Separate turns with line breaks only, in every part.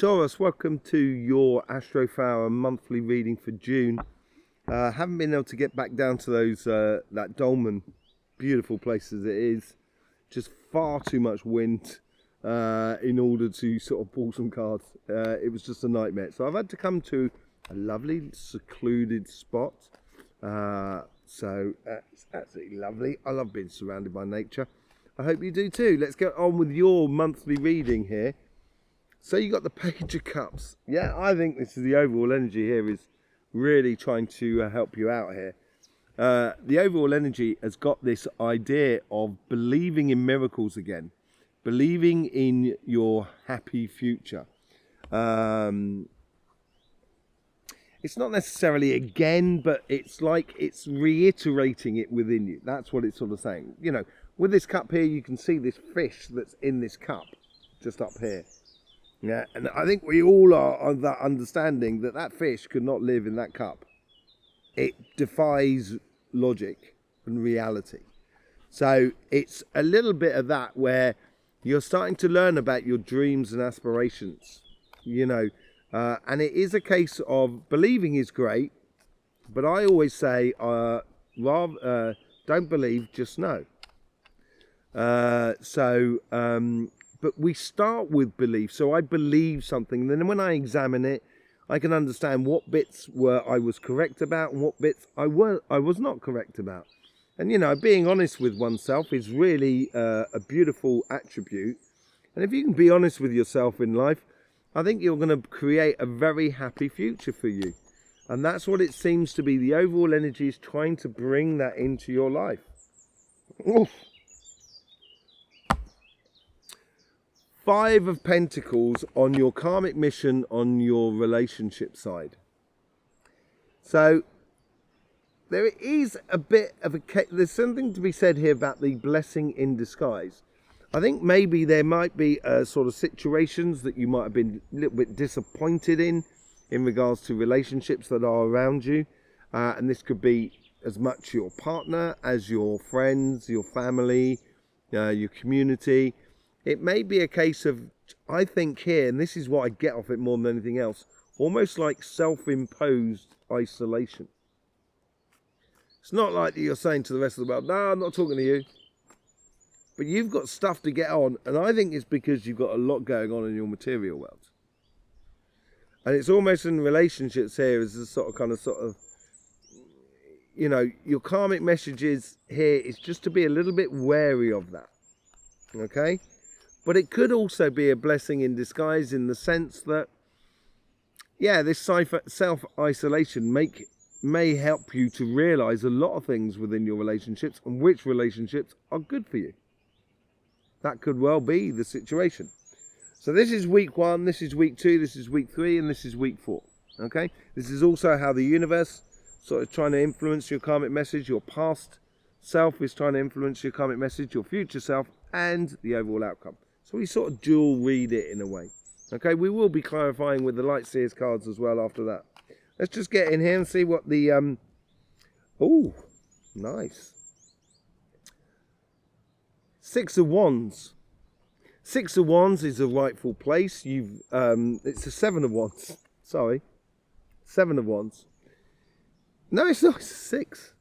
Taurus, welcome to your Astroflower monthly reading for June. Haven't been able to get back down to those that dolmen, beautiful place as it is. Just far too much wind in order to sort of pull some cards. It was just a nightmare. So I've had to come to a lovely secluded spot. So it's absolutely lovely. I love being surrounded by nature. I hope you do too. Let's get on with your monthly reading here. So you got the Page of Cups. Yeah, I think this is the overall energy here is really trying to help you out here. The overall energy has got this idea of believing in miracles again, believing in your happy future. It's not necessarily again, but it's like it's reiterating it within you. That's what it's sort of saying. You know, with this cup here, you can see this fish that's in this cup just up here. Yeah, and I think we all are on that understanding that that fish could not live in that cup. It defies logic and reality. So it's a little bit of that where you're starting to learn about your dreams and aspirations, you know, and it is a case of believing is great, but I always say, rather, don't believe, just know. But we start with belief. So I believe something. Then when I examine it, I can understand what bits I was correct about and what bits I was not correct about. And, you know, being honest with oneself is really a beautiful attribute. And if you can be honest with yourself in life, I think you're going to create a very happy future for you. And that's what it seems to be. The overall energy is trying to bring that into your life. Oof. Five of Pentacles on your karmic mission on your relationship side. So there is a bit of there's something to be said here about the blessing in disguise. I think maybe there might be sort of situations that you might have been a little bit disappointed in regards to relationships that are around you. And this could be as much your partner as your friends, your family, your community. It may be a case of, I think here, and this is what I get off it more than anything else, almost like self-imposed isolation. It's not like you're saying to the rest of the world, no, I'm not talking to you. But you've got stuff to get on, and I think it's because you've got a lot going on in your material world. And it's almost in relationships here as a sort of, you know, your karmic messages here is just to be a little bit wary of that. Okay? But it could also be a blessing in disguise in the sense that, yeah, this self-isolation may help you to realize a lot of things within your relationships and which relationships are good for you. That could well be the situation. So this is week 1, this is week 2, this is week 3, and this is week 4. Okay? This is also how the universe sort of trying to influence your karmic message. Your past self is trying to influence your karmic message, your future self, and the overall outcome. So we sort of dual read it in a way. Okay, we will be clarifying with the Light Seers cards as well after that. Let's just get in here and see what the... Oh, nice. 6 of Wands. 6 of Wands is a rightful place. It's a 7 of Wands. Sorry. 7 of Wands. No, it's not. It's a 6.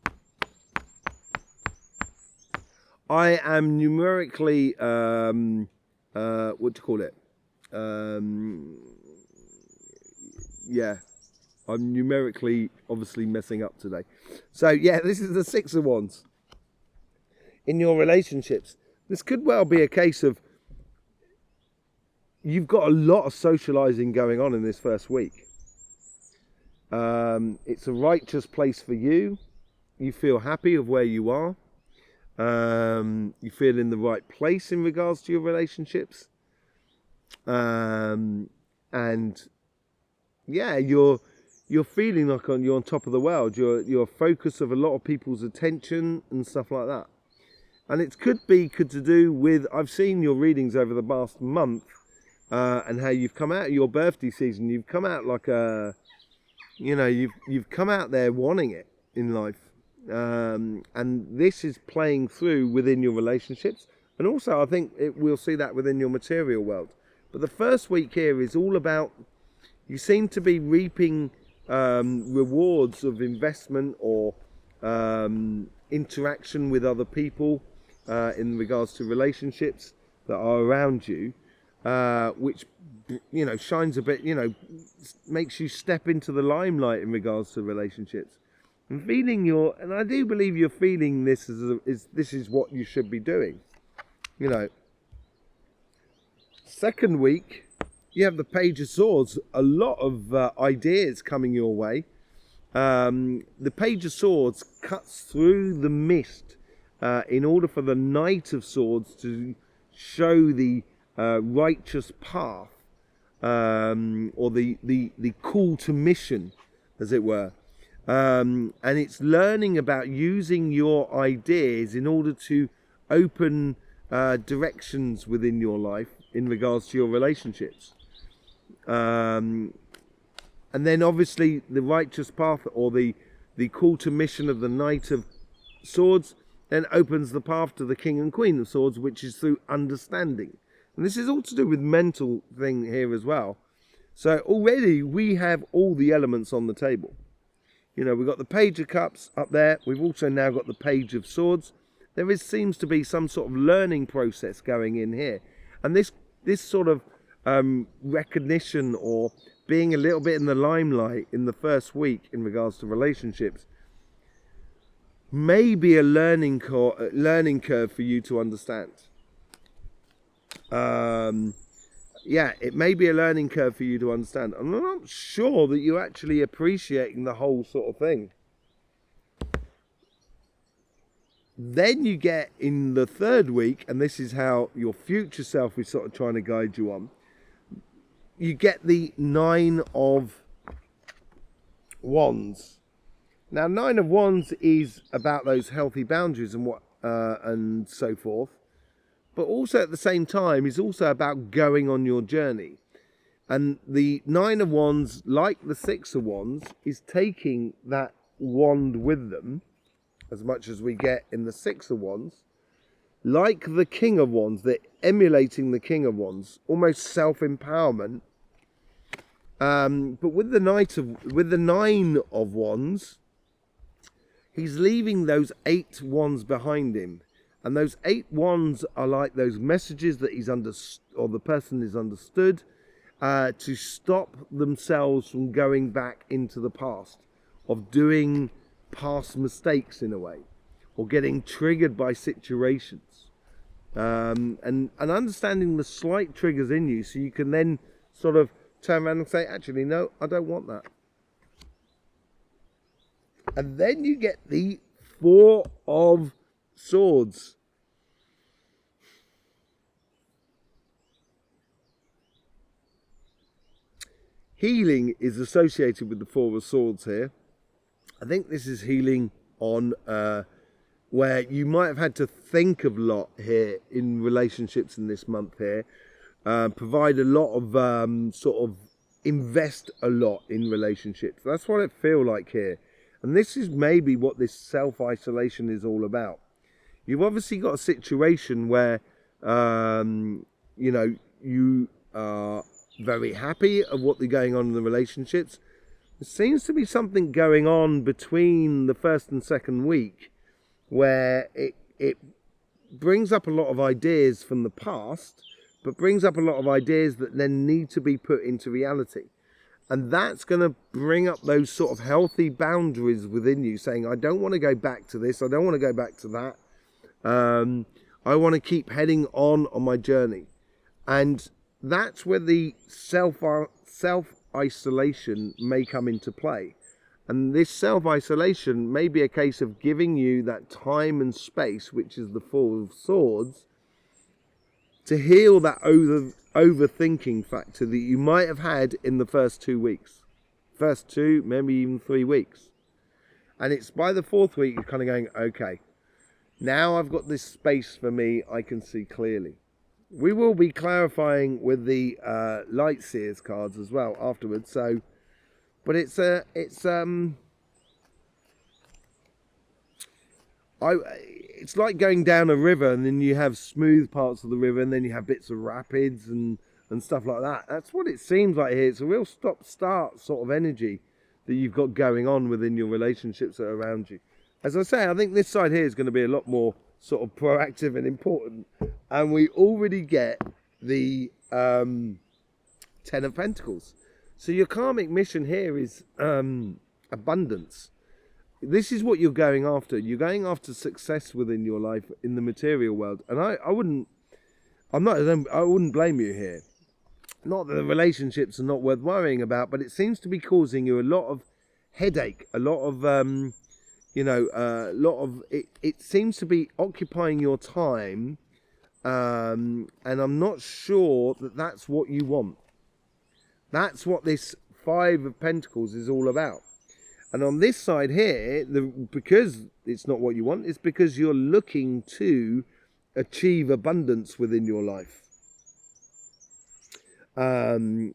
I am numerically... what do you call it? Yeah, I'm numerically obviously messing up today. So yeah, this is the 6 of Wands. In your relationships, this could well be a case of you've got a lot of socializing going on in this first week. It's a righteous place for you. You feel happy of where you are. You feel in the right place in regards to your relationships. And yeah, you're feeling like you're on top of the world. You're a focus of a lot of people's attention and stuff like that. And it could to do with, I've seen your readings over the past month, and how you've come out of your birthday season. You've come out like a, you know, you've come out there wanting it in life. And this is playing through within your relationships, and also I think we'll see that within your material world, But the first week here is all about, you seem to be reaping rewards of investment or interaction with other people in regards to relationships that are around you, which, you know, shines a bit, you know, makes you step into the limelight in regards to relationships. And feeling and I do believe you're feeling this this is what you should be doing. You know, second week, you have the Page of Swords, a lot of ideas coming your way. The Page of Swords cuts through the mist in order for the Knight of Swords to show the righteous path, or the call to mission, as it were. And it's learning about using your ideas in order to open directions within your life in regards to your relationships. And then obviously the righteous path, or the call to mission of the Knight of Swords, then opens the path to the King and Queen of Swords, which is through understanding. And this is all to do with mental thing here as well. So already we have all the elements on the table. You know, we've got the Page of Cups up there. We've also now got the Page of Swords. There seems to be some sort of learning process going in here. And this sort of recognition, or being a little bit in the limelight in the first week in regards to relationships, may be a learning curve for you to understand. Yeah, it may be a learning curve for you to understand. I'm not sure that you're actually appreciating the whole sort of thing. Then you get in the third week, and this is how your future self is sort of trying to guide you on. You get the Nine of Wands. Now, Nine of Wands is about those healthy boundaries and and so forth. But also at the same time is also about going on your journey. And the Nine of Wands, like the Six of Wands, is taking that wand with them, as much as we get in the Six of Wands. Like the King of Wands, they're emulating the King of Wands, almost self-empowerment. But with the Nine of Wands, he's leaving those 8 wands behind him. And those 8 wands are like those messages that the person is understood, to stop themselves from going back into the past, of doing past mistakes in a way, or getting triggered by situations, and understanding the slight triggers in you, so you can then sort of turn around and say, actually, no, I don't want that. And then you get the Four of Swords. Healing is associated with the Four of Swords here. I think this is healing on where you might have had to think a lot here in relationships in this month here. Provide a lot of sort of invest a lot in relationships. That's what it feels like here. And this is maybe what this self-isolation is all about. You've obviously got a situation where, you know, you are very happy of what's going on in the relationships. There seems to be something going on between the first and second week where it brings up a lot of ideas from the past, but brings up a lot of ideas that then need to be put into reality. And that's going to bring up those sort of healthy boundaries within you, saying, I don't want to go back to this. I don't want to go back to that. I want to keep heading on my journey. And that's where the self-isolation may come into play. And this self-isolation may be a case of giving you that time and space, which is the Four of Swords, to heal that overthinking factor that you might have had in the first 2 weeks. First 2, maybe even 3 weeks. And it's by the 4th week you're kind of going, okay, now I've got this space for me, I can see clearly. We will be clarifying with the Light Seers cards as well afterwards. So, but it's like going down a river, and then you have smooth parts of the river, and then you have bits of rapids and and stuff like that. That's what it seems like here. It's a real stop-start sort of energy that you've got going on within your relationships that are around you. As I say, I think this side here is going to be a lot more sort of proactive and important. And we already get the Ten of Pentacles. So your karmic mission here is abundance. This is what you're going after. You're going after success within your life in the material world. And I wouldn't blame you here. Not that the relationships are not worth worrying about, but it seems to be causing you a lot of headache, a lot of it seems to be occupying your time, and I'm not sure that that's what you want. That's what this Five of Pentacles is all about. And on this side here, because it's not what you want, it's because you're looking to achieve abundance within your life. And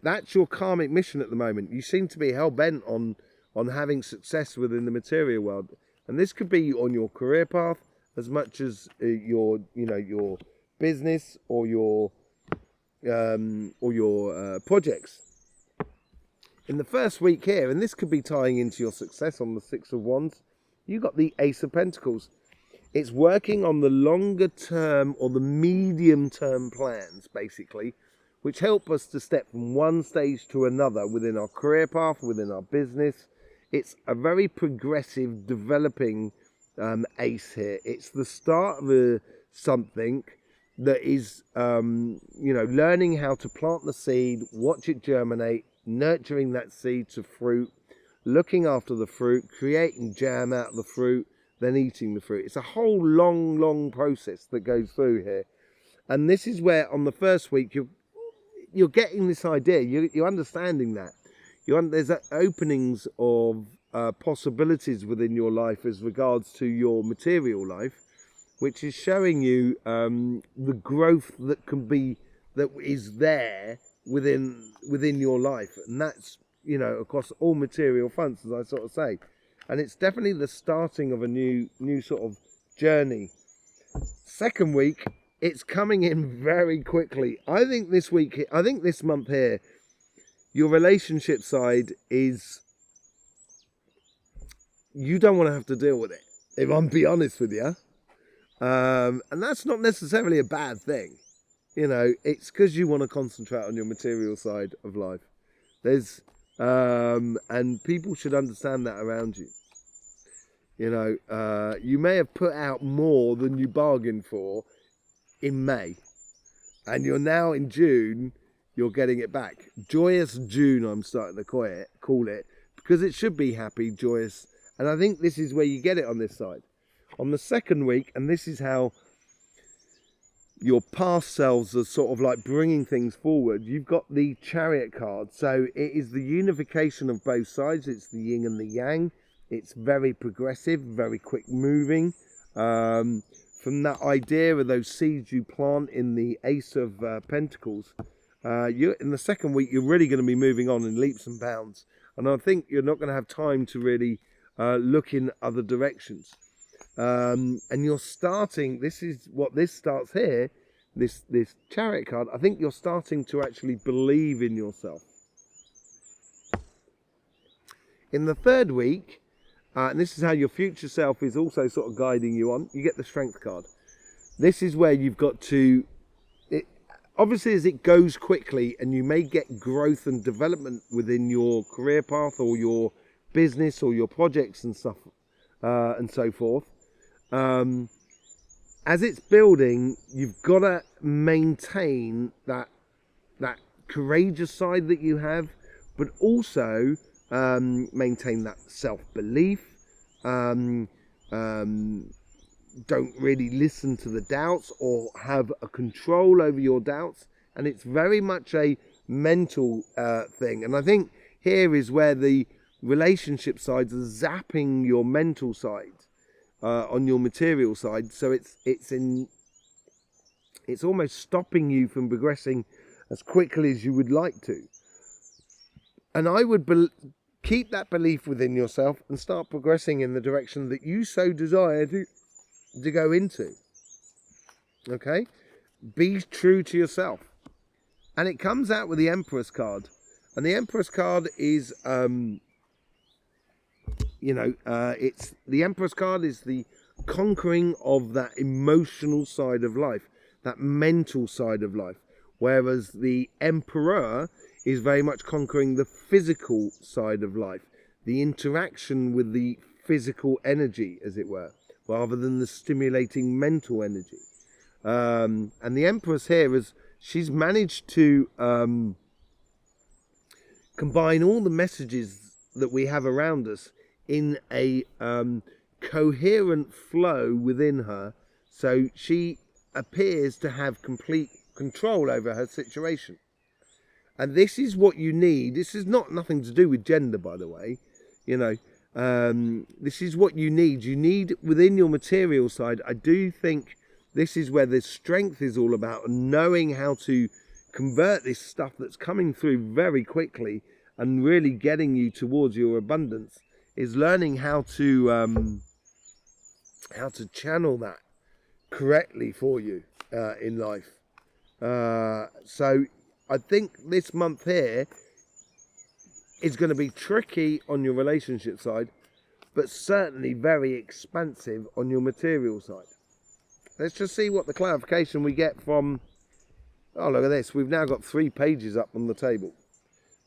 that's your karmic mission at the moment. You seem to be hell-bent on having success within the material world. And this could be on your career path as much as your business or your projects. In the first week here, and this could be tying into your success on the Six of Wands, you got the Ace of Pentacles. It's working on the longer term or the medium term plans, basically, which help us to step from one stage to another within our career path, within our business. It's a very progressive, developing ace here. It's the start of something that is, learning how to plant the seed, watch it germinate, nurturing that seed to fruit, looking after the fruit, creating jam out of the fruit, then eating the fruit. It's a whole long process that goes through here. And this is where on the first week you're getting this idea, you're understanding that. There's openings of possibilities within your life as regards to your material life, which is showing you the growth that is there within your life. And that's, across all material fronts, as I sort of say. And it's definitely the starting of a new sort of journey. Second week, it's coming in very quickly. I think this month here, your relationship side is, you don't want to have to deal with it, if I'm being honest with you. And that's not necessarily a bad thing. It's because you want to concentrate on your material side of life. And people should understand that around you. You may have put out more than you bargained for in May, and you're now in June, you're getting it back. Joyous June, I'm starting to call it, because it should be happy, joyous. And I think this is where you get it on this side. On the second week, and this is how your past selves are sort of like bringing things forward, you've got the Chariot card. So it is the unification of both sides. It's the yin and the yang. It's very progressive, very quick moving. From that idea of those seeds you plant in the Ace of Pentacles, in the second week, you're really going to be moving on in leaps and bounds. And I think you're not going to have time to really look in other directions. And you're starting, this is what this starts here, this Chariot card. I think you're starting to actually believe in yourself. In the third week, and this is how your future self is also sort of guiding you on, you get the Strength card. This is where you've got to, obviously as it goes quickly, and you may get growth and development within your career path or your business or your projects and stuff and so forth. As it's building, you've got to maintain that courageous side that you have, but also maintain that self-belief. Don't really listen to the doubts or have a control over your doubts. And it's very much a mental thing. And I think here is where the relationship sides are zapping your mental side. On your material side, so it's almost stopping you from progressing as quickly as you would like to. And I would keep that belief within yourself and start progressing in the direction that you so desire to go into. Okay, be true to yourself. And it comes out with the Empress card. And the Empress card is, it's the Empress card is the conquering of that emotional side of life, that mental side of life. Whereas the Emperor is very much conquering the physical side of life, the interaction with the physical energy, as it were, rather than the stimulating mental energy. And the Empress here she's managed to combine all the messages that we have around us in a coherent flow within her, so she appears to have complete control over her situation. And this is what you need. This is nothing to do with gender, by the way. This is what you need. You need within your material side. I do think this is where the strength is all about, knowing how to convert this stuff that's coming through very quickly and really getting you towards your abundance, is learning how to channel that correctly for you in life. So I think this month here is going to be tricky on your relationship side, but certainly very expansive on your material side. Let's just see what the clarification we get from, oh, look at this. We've now got 3 pages up on the table.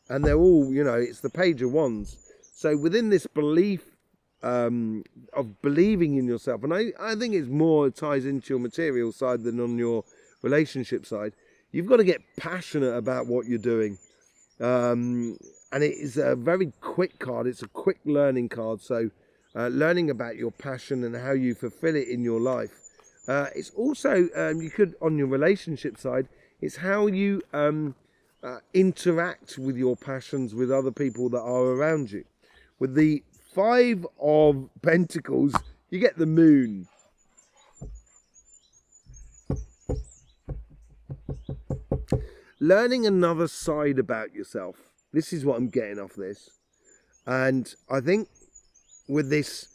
And they're all, it's the Page of Wands. So within this belief of believing in yourself, and I think it's more ties into your material side than on your relationship side, you've got to get passionate about what you're doing. And it is a very quick card. It's a quick learning card. So learning about your passion and how you fulfill it in your life. It's also, you could, on your relationship side, it's how you interact with your passions with other people that are around you. With the 5 of Pentacles, you get the Moon. Learning another side about yourself. This is what I'm getting off this. And I think with this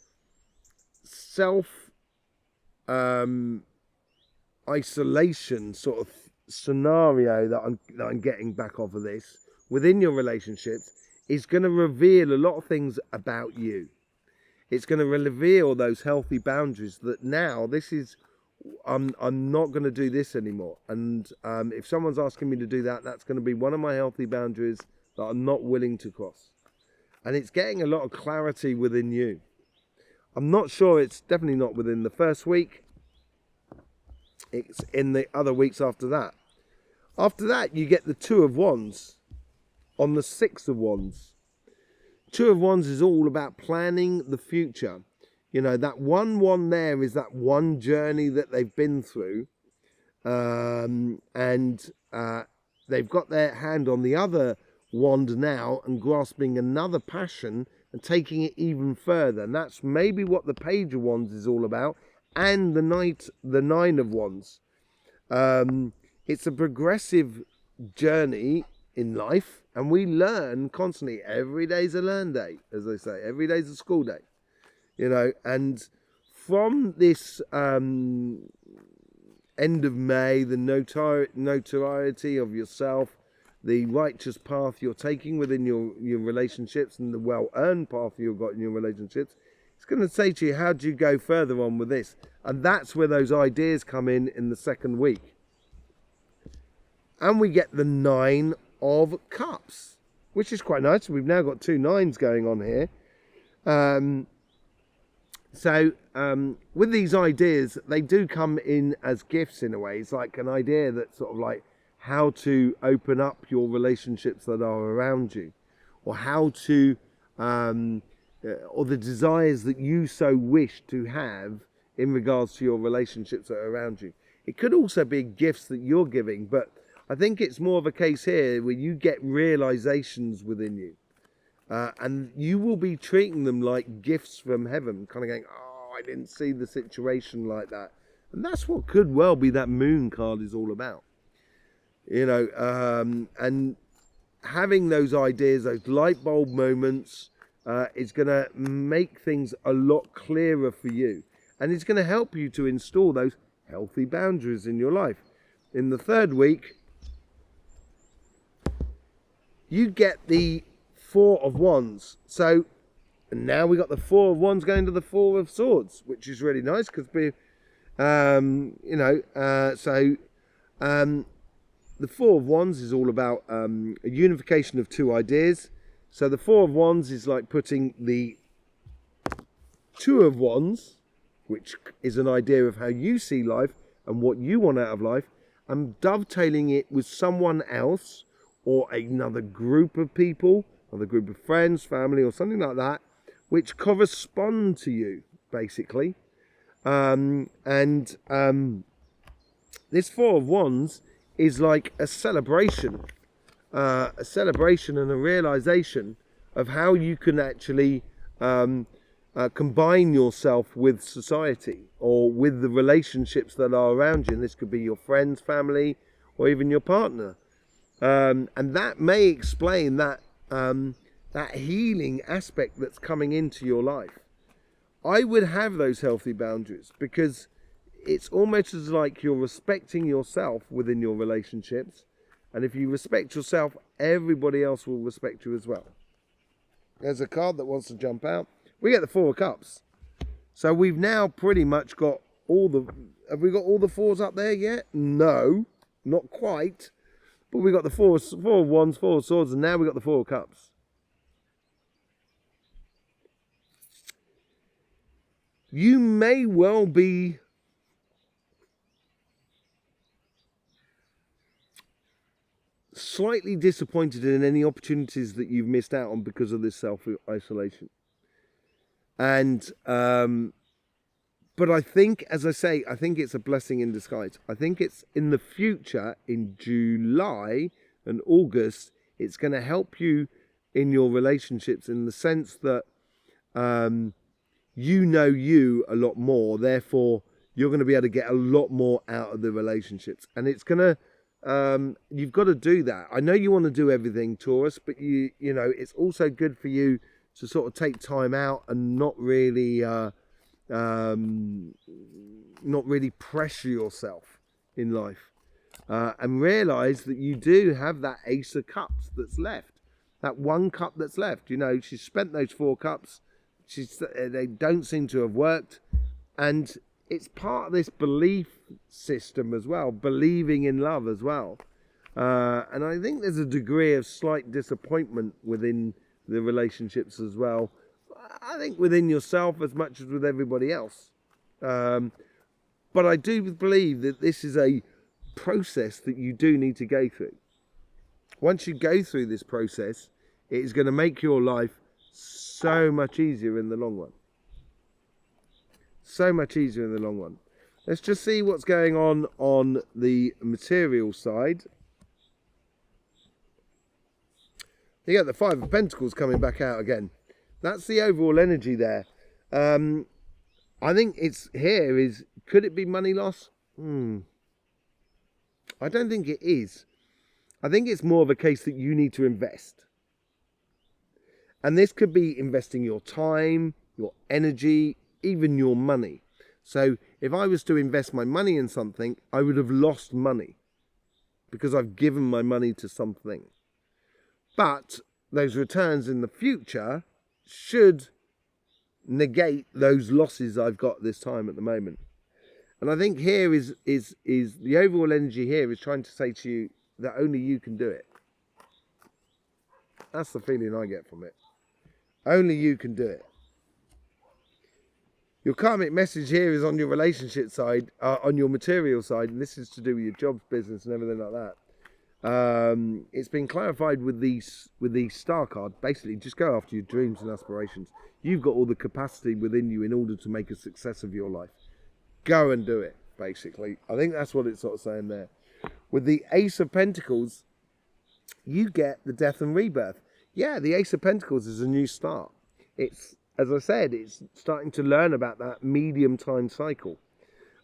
isolation sort of scenario that I'm getting back off of this within your relationships, is going to reveal a lot of things about you. It's going to reveal those healthy boundaries that now this is, I'm not going to do this anymore. And if someone's asking me to do that, that's going to be one of my healthy boundaries that I'm not willing to cross. And it's getting a lot of clarity within you. I'm not sure, it's definitely not within the first week. It's in the other weeks after that. After that, you get the 2 of Wands on the 6 of Wands. 2 of Wands is all about planning the future. That 1 there is that one journey that they've been through. And they've got their hand on the other wand now and grasping another passion and taking it even further. And that's maybe what the Page of Wands is all about. And the 9 of Wands. It's a progressive journey in life, and we learn constantly. Every day's a learn day, as they say. Every day's a school day. And from this end of May, the notoriety of yourself, the righteous path you're taking within your relationships, and the well-earned path you've got in your relationships, it's going to say to you, how do you go further on with this? And that's where those ideas come in the second week. And we get the 9 of Cups, which is quite nice. We've now got 2 9s going on here. So with these ideas, they do come in as gifts in a way. It's like an idea that's sort of like how to open up your relationships that are around you, or how to, or the desires that you so wish to have in regards to your relationships that are around you. It could also be gifts that you're giving, but I think it's more of a case here where you get realizations within you. And you will be treating them like gifts from heaven, kind of going, oh, I didn't see the situation like that. And that's what could well be that Moon card is all about. And having those ideas, those light bulb moments, is going to make things a lot clearer for you. And it's going to help you to install those healthy boundaries in your life. In the third week, you get the Four of Wands. So now we got the Four of Wands going to the Four of Swords, which is really nice because we, the Four of Wands is all about a unification of two ideas. So the Four of Wands is like putting the Two of Wands, which is an idea of how you see life and what you want out of life, and dovetailing it with someone else or another group of people, another group of friends, family, or something like that, which correspond to you, basically. This Four of Wands is like a celebration and a realization of how you can actually combine yourself with society or with the relationships that are around you. And this could be your friends, family, or even your partner. And that may explain that that healing aspect that's coming into your life. I would have those healthy boundaries because it's almost as like you're respecting yourself within your relationships. And if you respect yourself, everybody else will respect you as well. There's a card that wants to jump out. We get the Four of Cups. So we've now pretty much got all the... Have we got all the fours up there yet? No, not quite. But we got the Four of Wands, Four of Swords, and now we got the Four of Cups. You may well be slightly disappointed in any opportunities that you've missed out on because of this self-isolation. And, but I think, as I say, I think it's a blessing in disguise. I think it's in the future, in July and August, it's going to help you in your relationships in the sense that you know you a lot more. Therefore, you're going to be able to get a lot more out of the relationships. And it's going to, you've got to do that. I know you want to do everything, Taurus, but you know, it's also good for you to sort of take time out and not really pressure yourself in life, and realize that you do have that Ace of Cups that's left, that one cup that's left. You know, she's spent those 4 cups. They don't seem to have worked, and it's part of this belief system as well, believing in love as well. And I think there's a degree of slight disappointment within the relationships as well. I think within yourself as much as with everybody else. But I do believe that this is a process that you do need to go through. Once you go through this process, it is going to make your life so much easier in the long run. So much easier in the long run. Let's just see what's going on the material side. You got the Five of Pentacles coming back out again. That's the overall energy there. I think it's here is, could it be money loss? I don't think it is. I think it's more of a case that you need to invest. And this could be investing your time, your energy, even your money. So if I was to invest my money in something, I would have lost money because I've given my money to something. But those returns in the future should negate those losses I've got this time at the moment. And I think here is the overall energy here is trying to say to you that only you can do it. That's the feeling I get from it. Only you can do it. Your karmic message here is on your relationship side, on your material side, and this is to do with your jobs, business, and everything like that. It's been clarified with the star card. Basically, just go after your dreams and aspirations. You've got all the capacity within you in order to make a success of your life. Go and do it, basically. I think that's what it's sort of saying there. With the Ace of Pentacles, you get the death and rebirth. Yeah, the Ace of Pentacles is a new start. It's, as I said, it's starting to learn about that medium time cycle.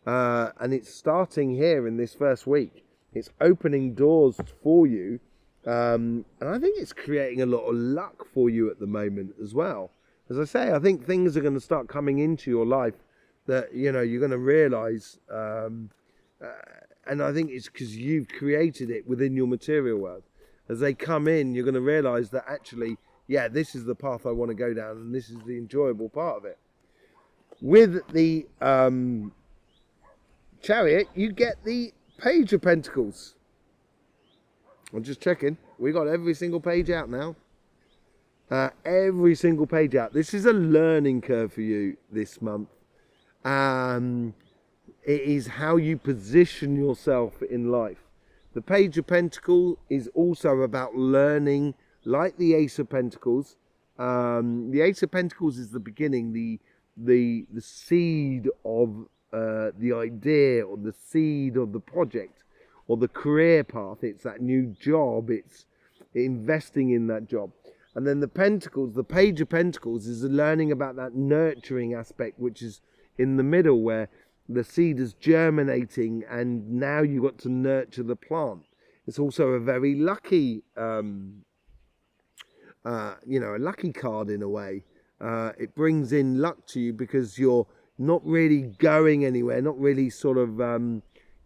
And it's starting here in this first week. It's opening doors for you. And I think it's creating a lot of luck for you at the moment as well. As I say, I think things are going to start coming into your life that, you know, you're going to realise. And I think it's because you've created it within your material world. as they come in, you're going to realize that actually, yeah, this is the path I want to go down, and this is the enjoyable part of it. With the Chariot, you get the Page of Pentacles. I'm just checking. We got every single page out now. Every single page out. This is a learning curve for you this month. It is how you position yourself in life. The Page of Pentacles is also about learning, like the Ace of Pentacles. The Ace of Pentacles is the beginning, the seed of the idea, or the seed of the project, or the career path. It's that new job. It's investing in that job. And then the Pentacles, the Page of Pentacles, is learning about that nurturing aspect, which is in the middle, where the seed is germinating and now you've got to nurture the plant. It's also a very lucky, a lucky card in a way. It brings in luck to you because you're not really going anywhere, not really sort of,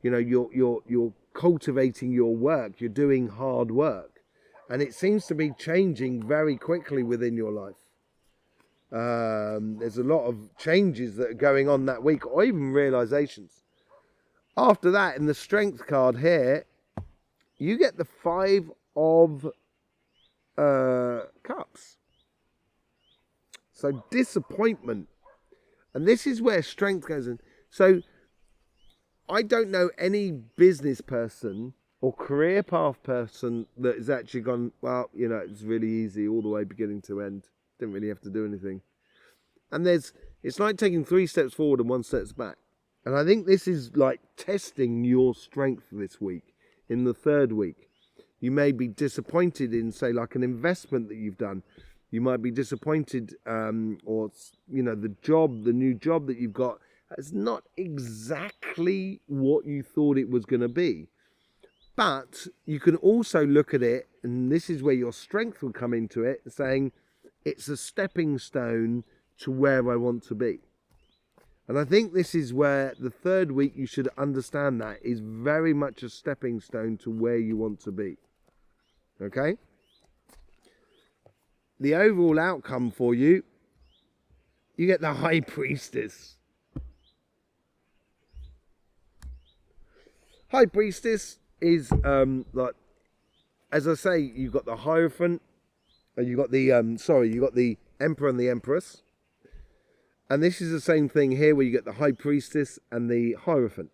you're cultivating your work, you're doing hard work. And it seems to be changing very quickly within your life. There's a lot of changes that are going on that week, or even realizations. After that, in the Strength card here, you get the 5 of Cups. So disappointment. And this is where Strength goes in. So I don't know any business person or career path person that has actually gone, well, it's really easy all the way beginning to end. Didn't really have to do anything. And it's like taking 3 steps forward and 1 step back. And I think this is like testing your strength this week. In the 3rd week, you may be disappointed in, say, like an investment that you've done. You might be disappointed, or the new job that you've got is not exactly what you thought it was going to be. But you can also look at it, and this is where your strength will come into it, saying it's a stepping stone to where I want to be. And I think this is where the 3rd week, you should understand that is very much a stepping stone to where you want to be. Okay? The overall outcome for you, you get the High Priestess. High Priestess is, like, as I say, you've got the Hierophant, and you've got the Emperor and the Empress. And this is the same thing here, where you get the High Priestess and the Hierophant.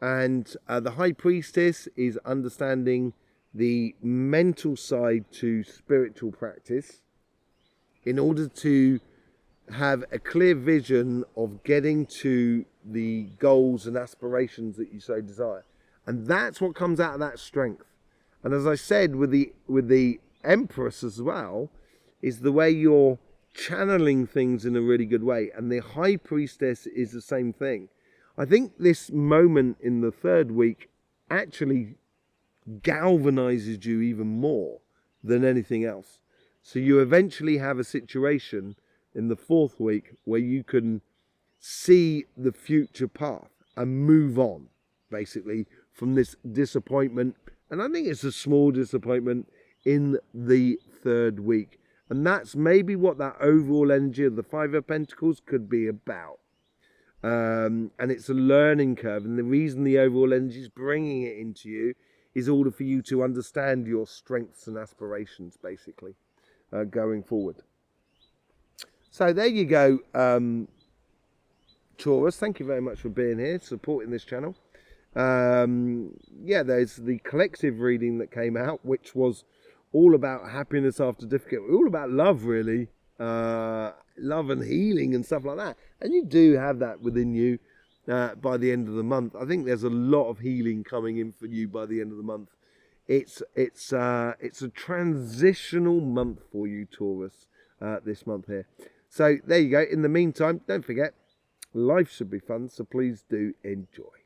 And the High Priestess is understanding the mental side to spiritual practice in order to have a clear vision of getting to the goals and aspirations that you so desire. And that's what comes out of that strength. And as I said, with the Empress as well, is the way you're channeling things in a really good way. And the High Priestess is the same thing. I think this moment in the 3rd week actually galvanizes you even more than anything else. So you eventually have a situation in the 4th week where you can see the future path and move on, basically, from this disappointment. And I think it's a small disappointment in the 3rd week. And that's maybe what that overall energy of the 5 of Pentacles could be about. And it's a learning curve. And the reason the overall energy is bringing it into you is in order for you to understand your strengths and aspirations, basically, going forward. So there you go, Taurus. Thank you very much for being here, supporting this channel. There's the collective reading that came out, which was all about happiness after difficulty, all about love, really, love and healing and stuff like that. And you do have that within you by the end of the month. I think there's a lot of healing coming in for you by the end of the month. It's a transitional month for you, Taurus, this month here. So there you go. In the meantime, don't forget, life should be fun, so please do enjoy.